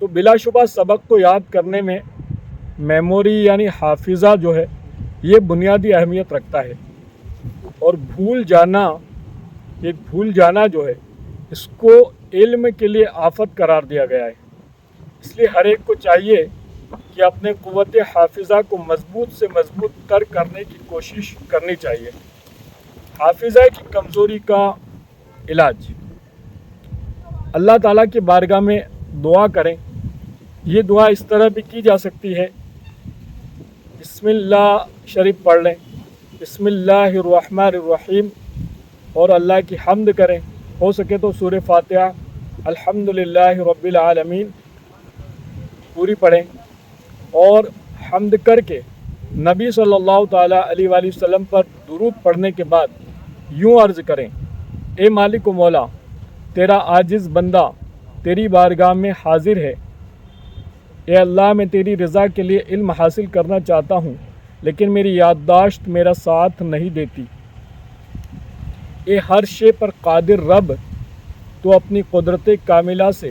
تو بلا شبہ سبق کو یاد کرنے میں میموری یعنی حافظہ جو ہے یہ بنیادی اہمیت رکھتا ہے، اور بھول جانا جو ہے اس کو علم کے لیے آفت قرار دیا گیا ہے۔ اس لیے ہر ایک کو چاہیے کہ اپنے قوت حافظہ کو مضبوط سے مضبوط تر کرنے کی کوشش کرنی چاہیے۔ حافظہ کی کمزوری کا علاج، اللہ تعالیٰ کی بارگاہ میں دعا کریں۔ یہ دعا اس طرح بھی کی جا سکتی ہے، بسم اللہ شریف پڑھ لیں، بسم اللہ الرحمن الرحیم، اور اللہ کی حمد کریں۔ ہو سکے تو سورہ فاتحہ الحمدللہ رب العالمین پوری پڑھیں، اور حمد کر کے نبی صلی اللہ تعالیٰ علیہ وآلہ وسلم پر درود پڑھنے کے بعد یوں عرض کریں، اے مالک و مولا، تیرا عاجز بندہ تیری بارگاہ میں حاضر ہے۔ اے اللہ، میں تیری رضا کے لیے علم حاصل کرنا چاہتا ہوں، لیکن میری یادداشت میرا ساتھ نہیں دیتی۔ اے ہر شے پر قادر رب، تو اپنی قدرت کاملہ سے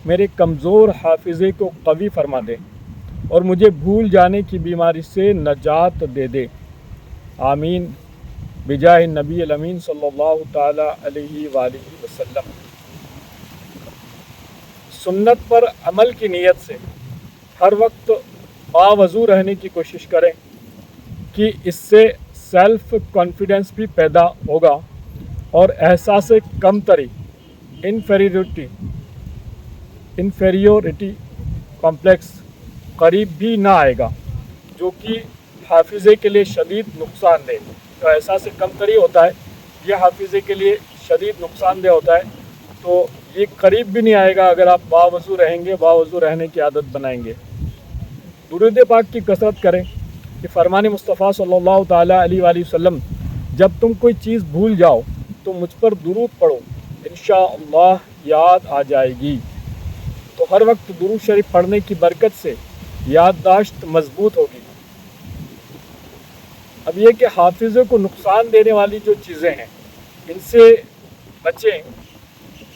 میرے کمزور حافظے کو قوی فرما دے اور مجھے بھول جانے کی بیماری سے نجات دے دے۔ آمین بجاہ نبی الامین صلی اللہ تعالیٰ علیہ وآلہ وسلم۔ سنت پر عمل کی نیت سے ہر وقت باوضو رہنے کی کوشش کریں کہ اس سے سیلف کانفیڈنس بھی پیدا ہوگا اور احساس کمتری انفیریورٹی کمپلیکس قریب بھی نہ آئے گا، جو کہ حافظے کے لیے شدید نقصان دہ جو احساس کمتری ہوتا ہے، یہ حافظے کے لیے شدید نقصان دہ ہوتا ہے۔ تو یہ قریب بھی نہیں آئے گا اگر آپ باوضو رہیں گے، باوضو رہنے کی عادت بنائیں گے۔ درود پاک کی کثرت کریں کہ فرمان مصطفیٰ صلی اللہ تعالیٰ علیہ وآلہ وسلم، جب تم کوئی چیز بھول جاؤ تو مجھ پر درود پڑھو، انشاءاللہ یاد آ جائے گی۔ تو ہر وقت درود شریف پڑھنے کی برکت سے یادداشت مضبوط ہوگی۔ اب یہ کہ حافظے کو نقصان دینے والی جو چیزیں ہیں ان سے بچیں۔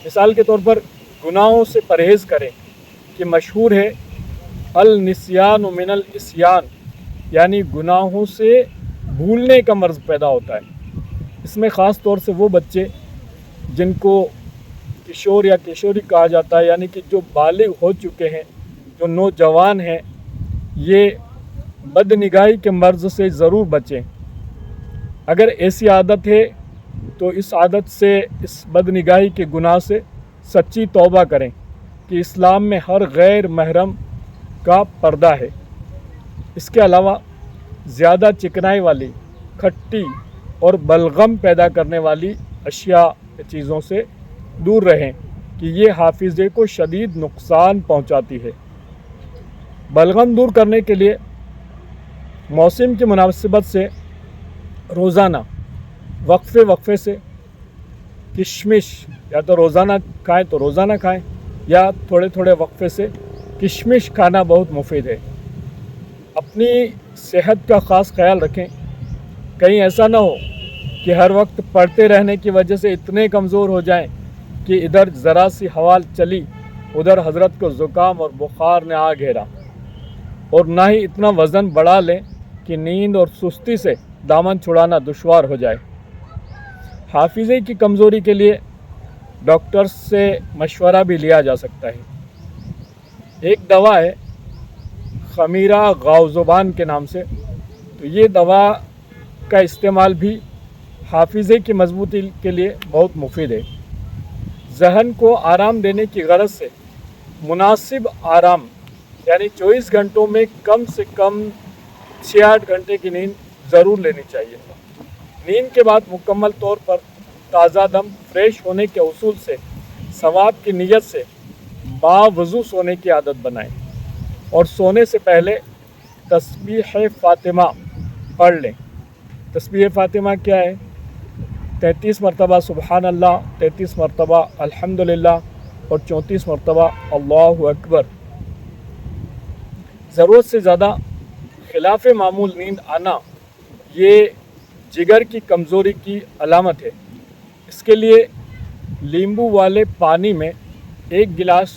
مثال کے طور پر گناہوں سے پرہیز کریں کہ مشہور ہے النسیان من الاسیان، یعنی گناہوں سے بھولنے کا مرض پیدا ہوتا ہے۔ اس میں خاص طور سے وہ بچے جن کو کشور یا کشوری کہا جاتا ہے، یعنی کہ جو بالغ ہو چکے ہیں، جو نوجوان ہیں، یہ بد نگاہی کے مرض سے ضرور بچیں۔ اگر ایسی عادت ہے تو اس عادت سے، اس بد نگاہی کے گناہ سے سچی توبہ کریں کہ اسلام میں ہر غیر محرم کا پردہ ہے۔ اس کے علاوہ زیادہ چکنائی والی، کھٹی اور بلغم پیدا کرنے والی اشیاء چیزوں سے دور رہیں کہ یہ حافظے کو شدید نقصان پہنچاتی ہے۔ بلغم دور کرنے کے لیے موسم کی مناسبت سے روزانہ وقفے سے کشمش، یا تو روزانہ کھائیں تو روزانہ کھائیں، یا تھوڑے تھوڑے وقفے سے کشمش کھانا بہت مفید ہے۔ اپنی صحت کا خاص خیال رکھیں، کہیں ایسا نہ ہو کہ ہر وقت پڑھتے رہنے کی وجہ سے اتنے کمزور ہو جائیں کہ ادھر ذرا سی ہوا چلی ادھر حضرت کو زکام اور بخار نے آ گھیرا، اور نہ ہی اتنا وزن بڑھا لیں کہ نیند اور سستی سے دامن چھڑانا دشوار ہو جائے۔ حافظے کی کمزوری کے لیے ڈاکٹر سے مشورہ بھی لیا جا سکتا ہے۔ ایک دوا ہے خمیرہ غاؤزبان کے نام سے، تو یہ دوا کا استعمال بھی حافظے کی مضبوطی کے لیے بہت مفید ہے۔ ذہن کو آرام دینے کی غرض سے مناسب آرام، یعنی 24 گھنٹوں میں کم سے کم 6-8 گھنٹے کی نیند ضرور لینی چاہیے۔ نیند کے بعد مکمل طور پر تازہ دم فریش ہونے کے اصول سے ثواب کی نیت سے باوضو سونے کی عادت بنائیں، اور سونے سے پہلے تسبیح فاطمہ پڑھ لیں۔ تسبیح فاطمہ کیا ہے؟ 33 مرتبہ سبحان اللہ، 33 مرتبہ الحمدللہ اور 34 مرتبہ اللہ اکبر۔ ضرورت سے زیادہ خلاف معمول نیند آنا یہ جگر کی کمزوری کی علامت ہے۔ اس کے لیے لیمبو والے پانی میں 1 گلاس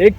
1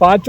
5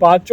5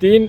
3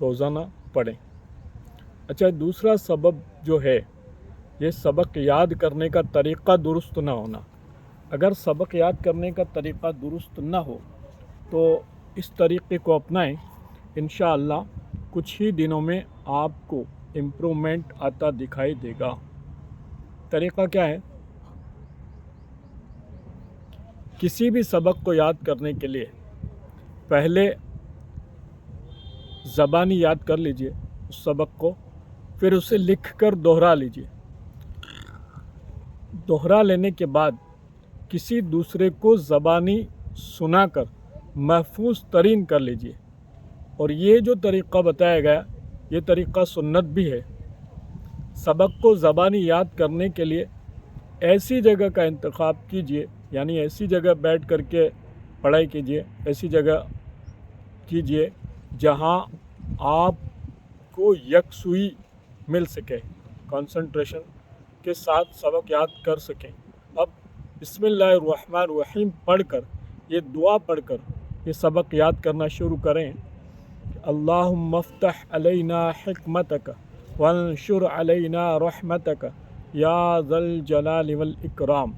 روزانہ پڑھیں۔ اچھا، دوسرا سبب جو ہے یہ سبق یاد کرنے کا طریقہ درست نہ ہونا۔ اگر سبق یاد کرنے کا طریقہ درست نہ ہو تو اس طریقے کو اپنائیں، انشاءاللہ کچھ ہی دنوں میں آپ کو امپرومنٹ آتا دکھائی دے گا۔ طریقہ کیا ہے؟ کسی بھی سبق کو یاد کرنے کے لیے پہلے زبانی یاد کر لیجئے اس سبق کو، پھر اسے لکھ کر دہرا لیجئے۔ دہرا لینے کے بعد کسی دوسرے کو زبانی سنا کر محفوظ ترین کر لیجئے۔ اور یہ جو طریقہ بتایا گیا یہ طریقہ سنت بھی ہے۔ سبق کو زبانی یاد کرنے کے لیے ایسی جگہ کا انتخاب کیجئے، یعنی ایسی جگہ بیٹھ کر کے پڑھائی کیجئے، ایسی جگہ کیجئے جہاں آپ کو یکسوئی مل سکے، کنسنٹریشن کے ساتھ سبق یاد کر سکیں۔ اب بسم اللہ الرحمن الرحیم پڑھ کر، یہ دعا پڑھ کر یہ سبق یاد کرنا شروع کریں۔ اللہم افتح علینا حکمتک وانشر علینا رحمتک یا ذا الجلال والاکرام۔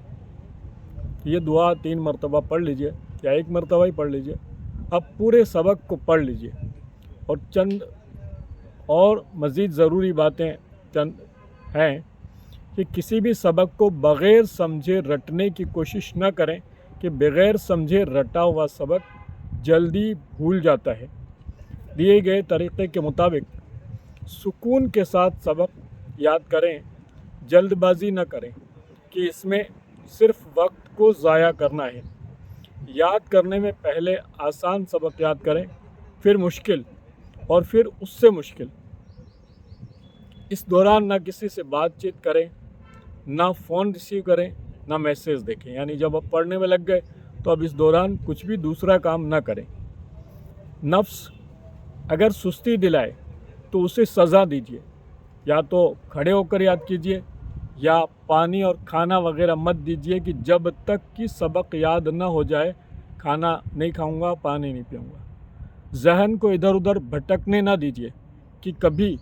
یہ دعا 3 مرتبہ پڑھ لیجئے یا 1 مرتبہ ہی پڑھ لیجئے۔ اب پورے سبق کو پڑھ لیجئے اور چند اور مزید ضروری باتیں چند ہیں کہ کسی بھی سبق کو بغیر سمجھے رٹنے کی کوشش نہ کریں کہ بغیر سمجھے رٹا ہوا سبق جلدی بھول جاتا ہے۔ دیے گئے طریقے کے مطابق سکون کے ساتھ سبق یاد کریں، جلد بازی نہ کریں کہ اس میں صرف وقت کو ضائع کرنا ہے۔ یاد کرنے میں پہلے آسان سبق یاد کریں، پھر مشکل اور پھر اس سے مشکل۔ اس دوران نہ کسی سے بات چیت کریں، نہ فون ریسیو کریں، نہ میسیج دیکھیں، یعنی جب آپ پڑھنے میں لگ گئے تو اب اس دوران کچھ بھی دوسرا کام نہ کریں۔ نفس اگر سستی دلائے تو اسے سزا دیجیے، یا تو کھڑے ہو کر یاد کیجیے یا پانی اور کھانا وغیرہ مت دیجیے کہ جب تک کہ سبق یاد نہ ہو جائے کھانا نہیں کھاؤں گا، پانی نہیں پیوں گا۔ ذہن کو ادھر ادھر بھٹکنے نہ دیجیے کہ کبھی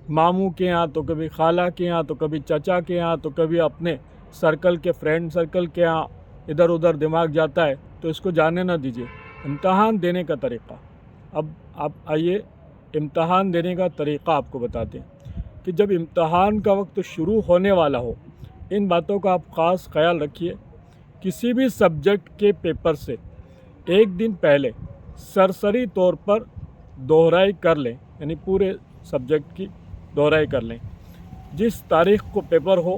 ماموں کے ہاں تو کبھی خالہ کے ہاں تو کبھی چچا کے ہاں تو کبھی اپنے سرکل کے فرینڈ سرکل کے ہاں ادھر ادھر دماغ جاتا ہے، تو اس کو جانے نہ دیجیے۔ امتحان دینے کا طریقہ، اب آپ آئیے امتحان دینے کا طریقہ آپ کو بتاتے ہیں کہ جب امتحان کا وقت شروع ہونے والا ہو، ان باتوں کا آپ خاص خیال رکھیے۔ کسی بھی سبجیکٹ کے پیپر سے 1 دن پہلے سرسری طور پر دہرائی کر لیں، یعنی پورے سبجیکٹ کی دہرائی کر لیں۔ جس تاریخ کو پیپر ہو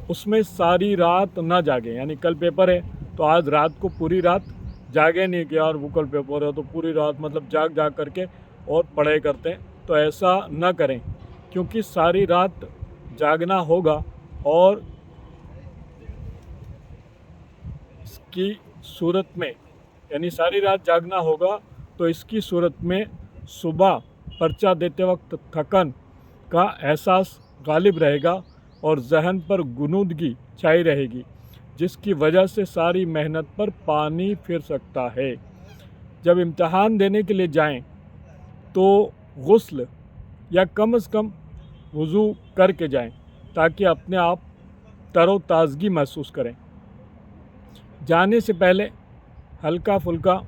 اس میں ساری رات نہ جاگیں، یعنی کل پیپر ہے تو آج رات کو پوری رات جاگے نہیں کہ یار وہ کل پیپر ہے تو پوری رات مطلب جاگ کر کے اور پڑھائی کرتے ہیں، تو ایسا نہ کریں، کیونکہ ساری رات جاگنا ہوگا اور اس کی صورت میں، یعنی ساری رات جاگنا ہوگا تو اس کی صورت میں صبح پرچہ دیتے وقت تھکن کا احساس غالب رہے گا اور ذہن پر غنودگی چھائی رہے گی، جس کی وجہ سے ساری محنت پر پانی پھر سکتا ہے۔ جب امتحان دینے کے لیے جائیں تو غسل یا کم از کم وضو کر کے جائیں تاکہ اپنے آپ تر و تازگی محسوس کریں۔ جانے سے پہلے ہلکا پھلکا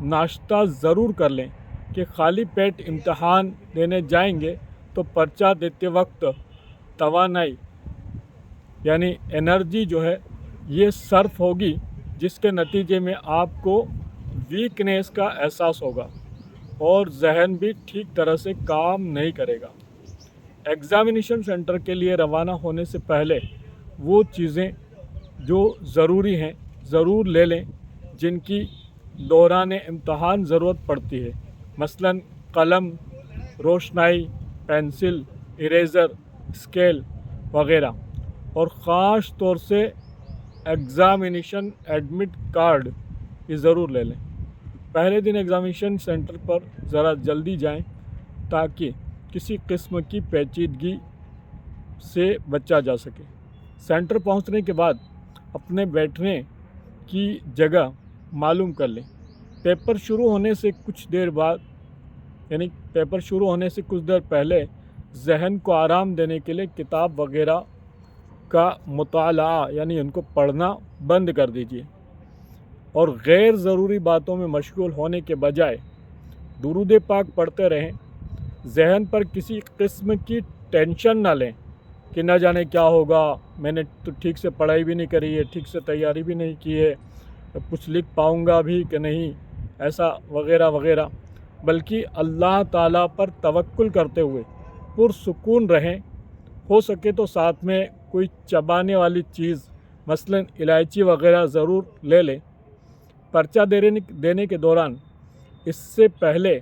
ناشتہ ضرور کر لیں کہ خالی پیٹ امتحان دینے جائیں گے تو پرچہ دیتے وقت توانائی یعنی انرجی جو ہے یہ صرف ہوگی، جس کے نتیجے میں آپ کو ویکنیس کا احساس ہوگا اور ذہن بھی ٹھیک طرح سے کام نہیں کرے گا۔ ایگزامینیشن سینٹر کے لیے روانہ ہونے سے پہلے وہ چیزیں جو ضروری ہیں ضرور لے لیں جن کی دوران امتحان ضرورت پڑتی ہے، مثلاً قلم، روشنائی، پینسل، اریزر، اسکیل وغیرہ، اور خاص طور سے ایگزامینیشن ایڈمٹ کارڈ یہ ضرور لے لیں۔ پہلے دن ایگزامینیشن سینٹر پر ذرا جلدی جائیں تاکہ کسی قسم کی پیچیدگی سے بچا جا سکے۔ سینٹر پہنچنے کے بعد اپنے بیٹھنے کی جگہ معلوم کر لیں۔ پیپر شروع ہونے سے کچھ دیر بعد یعنی پیپر شروع ہونے سے کچھ دیر پہلے ذہن کو آرام دینے کے لیے کتاب وغیرہ کا مطالعہ یعنی ان کو پڑھنا بند کر دیجیے، اور غیر ضروری باتوں میں مشغول ہونے کے بجائے درود پاک پڑھتے رہیں۔ ذہن پر کسی قسم کی ٹینشن نہ لیں کہ نہ جانے کیا ہوگا، میں نے تو ٹھیک سے پڑھائی بھی نہیں کری ہے، ٹھیک سے تیاری بھی نہیں کی ہے، کچھ لکھ پاؤں گا بھی کہ نہیں، ایسا وغیرہ وغیرہ، بلکہ اللہ تعالیٰ پر توکل کرتے ہوئے پرسکون رہیں۔ ہو سکے تو ساتھ میں کوئی چبانے والی چیز مثلا الائچی وغیرہ ضرور لے لیں۔ پرچہ دینے کے دوران اس سے پہلے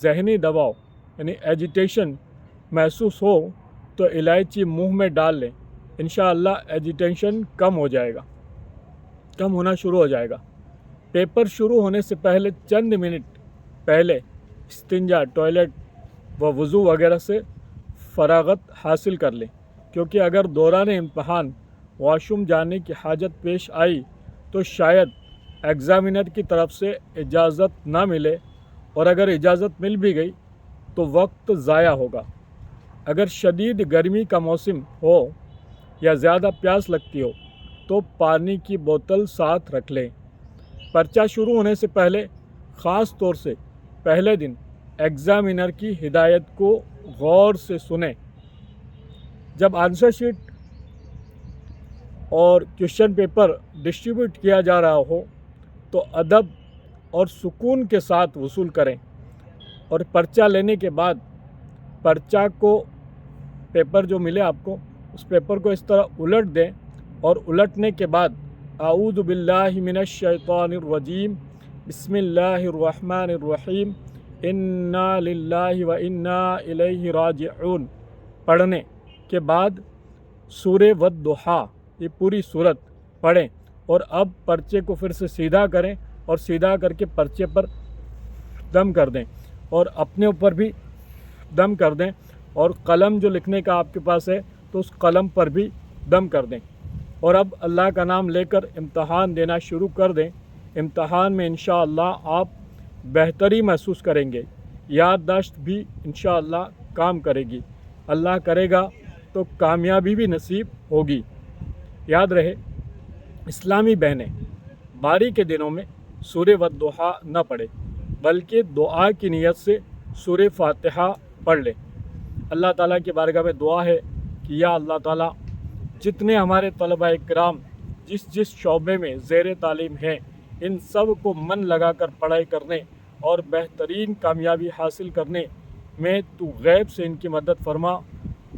ذہنی دباؤ یعنی ایجیٹیشن محسوس ہو تو الائچی منہ میں ڈال لیں، انشاءاللہ ایجیٹیشن کم ہونا شروع ہو جائے گا۔ پیپر شروع ہونے سے پہلے چند منٹ پہلے استنجا، ٹوائلٹ و وضو وغیرہ سے فراغت حاصل کر لیں، کیونکہ اگر دوران امتحان واش روم جانے کی حاجت پیش آئی تو شاید ایگزامینر کی طرف سے اجازت نہ ملے، اور اگر اجازت مل بھی گئی تو وقت ضائع ہوگا۔ اگر شدید گرمی کا موسم ہو یا زیادہ پیاس لگتی ہو تو پانی کی بوتل ساتھ رکھ لیں۔ پرچہ شروع ہونے سے پہلے خاص طور سے پہلے دن ایگزامینر کی ہدایت کو غور سے سنیں۔ جب آنسر شیٹ اور کویشچن پیپر ڈسٹریبیوٹ کیا جا رہا ہو تو ادب اور سکون کے ساتھ وصول کریں، اور پرچہ لینے کے بعد پرچہ کو پیپر جو ملے آپ کو اس پیپر کو اس طرح الٹ دیں، اور الٹنے کے بعد اعوذ باللہ من الشیطان الرجیم بسم اللہ الرحمن الرحیم انا للہ و انا الیہ راجعون پڑھنے کے بعد سورہ والضحیٰ یہ پوری صورت پڑھیں، اور اب پرچے کو پھر سے سیدھا کریں اور سیدھا کر کے پرچے پر دم کر دیں، اور اپنے اوپر بھی دم کر دیں، اور قلم جو لکھنے کا آپ کے پاس ہے تو اس قلم پر بھی دم کر دیں، اور اب اللہ کا نام لے کر امتحان دینا شروع کر دیں۔ امتحان میں انشاءاللہ آپ بہتری محسوس کریں گے، یادداشت بھی انشاءاللہ کام کرے گی، اللہ کرے گا تو کامیابی بھی نصیب ہوگی۔ یاد رہے اسلامی بہنیں باری کے دنوں میں سورہ والضحیٰ نہ پڑھیں، بلکہ دعا کی نیت سے سورہ فاتحہ پڑھ لیں۔ اللہ تعالیٰ کی بارگاہ میں دعا ہے کہ یا اللہ تعالیٰ جتنے ہمارے طلباء کرام جس شعبے میں زیر تعلیم ہیں ان سب کو من لگا کر پڑھائی کرنے اور بہترین کامیابی حاصل کرنے میں تو غیب سے ان کی مدد فرما۔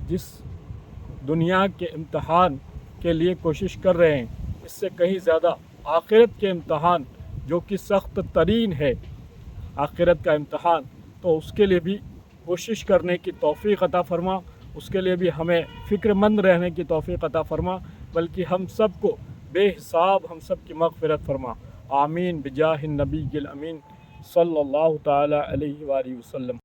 جس دنیا کے امتحان کے لیے کوشش کر رہے ہیں اس سے کہیں زیادہ آخرت کے امتحان جو کہ سخت ترین ہے، آخرت کا امتحان، تو اس کے لیے بھی کوشش کرنے کی توفیق عطا فرما، اس کے لیے بھی ہمیں فکر مند رہنے کی توفیق عطا فرما، بلکہ ہم سب کو بے حساب ہم سب کی مغفرت فرما۔ آمین بجاہ النبی الامین صلی اللہ تعالی علیہ وآلہ وسلم۔